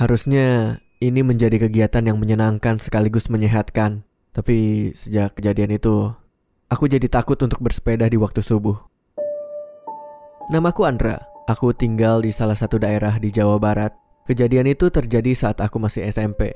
Harusnya ini menjadi kegiatan yang menyenangkan sekaligus menyehatkan. Tapi sejak kejadian itu, aku jadi takut untuk bersepeda di waktu subuh. Namaku Andra. Aku tinggal di salah satu daerah di Jawa Barat. Kejadian itu terjadi saat aku masih SMP.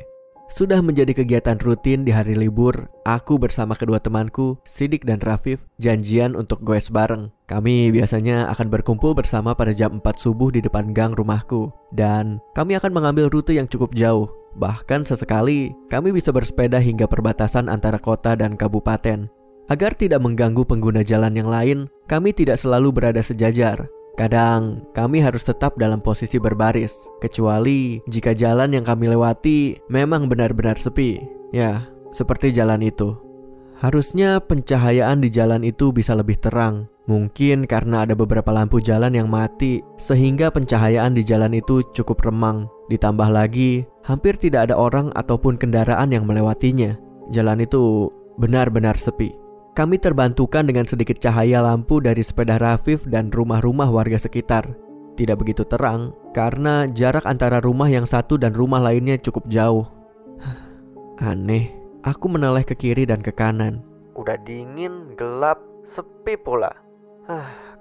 Sudah menjadi kegiatan rutin di hari libur, aku bersama kedua temanku, Sidik dan Rafif, janjian untuk goes bareng. Kami biasanya akan berkumpul bersama pada jam 4 subuh di depan gang rumahku. Dan kami akan mengambil rute yang cukup jauh. Bahkan sesekali, kami bisa bersepeda hingga perbatasan antara kota dan kabupaten. Agar tidak mengganggu pengguna jalan yang lain, kami tidak selalu berada sejajar. Kadang kami harus tetap dalam posisi berbaris, kecuali jika jalan yang kami lewati memang benar-benar sepi. Ya, seperti jalan itu. Harusnya pencahayaan di jalan itu bisa lebih terang. Mungkin karena ada beberapa lampu jalan yang mati, sehingga pencahayaan di jalan itu cukup remang. Ditambah lagi, hampir tidak ada orang ataupun kendaraan yang melewatinya. Jalan itu benar-benar sepi. Kami terbantukan dengan sedikit cahaya lampu dari sepeda Rafif dan rumah-rumah warga sekitar. Tidak begitu terang, karena jarak antara rumah yang satu dan rumah lainnya cukup jauh. Aneh, aku menoleh ke kiri dan ke kanan. Udah dingin, gelap, sepi pula.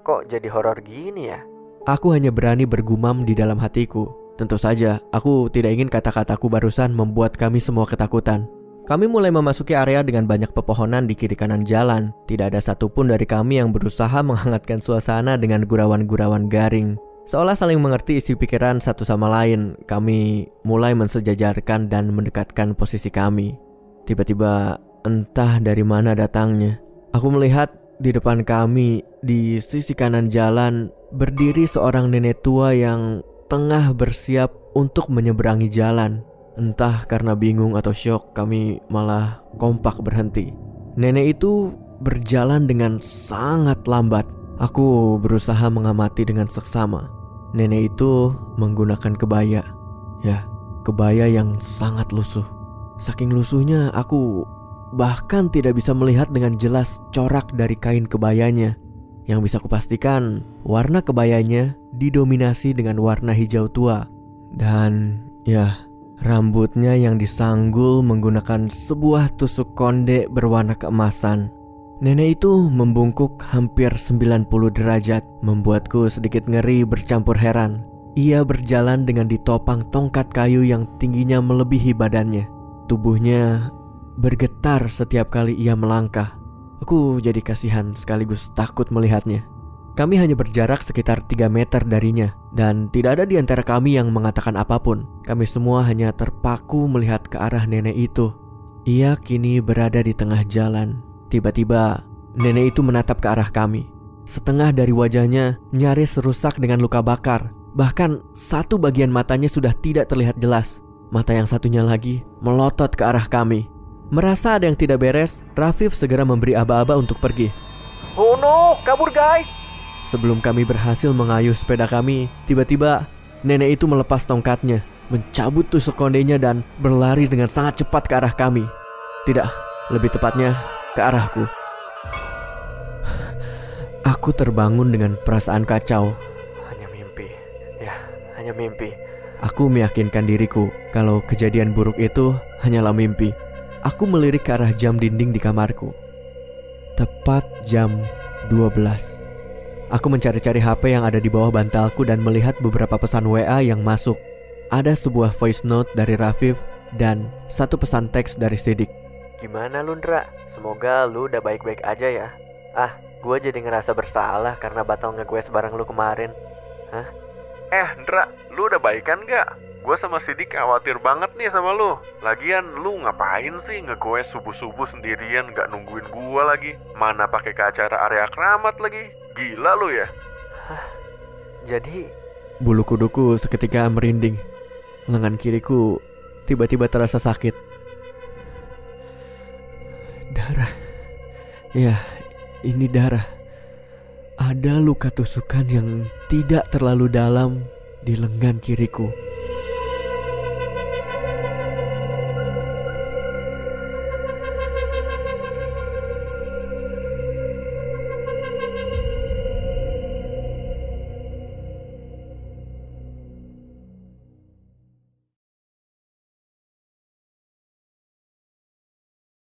Kok jadi horor gini ya? Aku hanya berani bergumam di dalam hatiku. Tentu saja, aku tidak ingin kata-kataku barusan membuat kami semua ketakutan. Kami mulai memasuki area dengan banyak pepohonan di kiri kanan jalan. Tidak ada satupun dari kami yang berusaha menghangatkan suasana dengan gurauan-gurauan garing. Seolah saling mengerti isi pikiran satu sama lain, kami mulai mensejajarkan dan mendekatkan posisi kami. Tiba-tiba, entah dari mana datangnya, aku melihat di depan kami, di sisi kanan jalan, berdiri seorang nenek tua yang tengah bersiap untuk menyeberangi jalan. Entah karena bingung atau syok, kami malah kompak berhenti. Nenek itu berjalan dengan sangat lambat. Aku berusaha mengamati dengan seksama. Nenek itu menggunakan kebaya. Ya, kebaya yang sangat lusuh. Saking lusuhnya, aku bahkan tidak bisa melihat dengan jelas corak dari kain kebayanya. Yang bisa kupastikan, warna kebayanya didominasi dengan warna hijau tua. Dan ya, rambutnya yang disanggul menggunakan sebuah tusuk konde berwarna keemasan. Nenek itu membungkuk hampir 90 derajat, membuatku sedikit ngeri bercampur heran. Ia berjalan dengan ditopang tongkat kayu yang tingginya melebihi badannya. Tubuhnya bergetar setiap kali ia melangkah. Aku jadi kasihan sekaligus takut melihatnya. Kami hanya berjarak sekitar 3 meter darinya, dan tidak ada di antara kami yang mengatakan apapun. Kami semua hanya terpaku melihat ke arah nenek itu. Ia kini berada di tengah jalan. Tiba-tiba, nenek itu menatap ke arah kami. Setengah dari wajahnya nyaris rusak dengan luka bakar. Bahkan satu bagian matanya sudah tidak terlihat jelas. Mata yang satunya lagi melotot ke arah kami. Merasa ada yang tidak beres, Rafif segera memberi aba-aba untuk pergi. Oh no, kabur guys! Sebelum kami berhasil mengayuh sepeda kami, tiba-tiba nenek itu melepas tongkatnya, mencabut tusuk kondenya dan berlari dengan sangat cepat ke arah kami. Tidak, lebih tepatnya ke arahku. Aku terbangun dengan perasaan kacau. Hanya mimpi, ya, hanya mimpi. Aku meyakinkan diriku kalau kejadian buruk itu hanyalah mimpi. Aku melirik ke arah jam dinding di kamarku. Tepat jam 12. Aku mencari-cari HP yang ada di bawah bantalku dan melihat beberapa pesan WA yang masuk. Ada sebuah voice note dari Rafif dan satu pesan teks dari Sidik. Gimana lu, Ndra? Semoga lu udah baik-baik aja ya. Gue jadi ngerasa bersalah karena batal nge-goes bareng lu kemarin. Hah? Ndra, lu udah baikan gak? Gue sama Sidik khawatir banget nih sama lu. Lagian lu ngapain sih nge-goes subuh-subuh sendirian gak nungguin gue lagi? Mana pakai ke acara area keramat lagi? Gila lu ya? Jadi bulu kuduku seketika merinding. Lengan kiriku tiba-tiba terasa sakit. Darah. Ya, ini darah. Ada luka tusukan yang tidak terlalu dalam di lengan kiriku.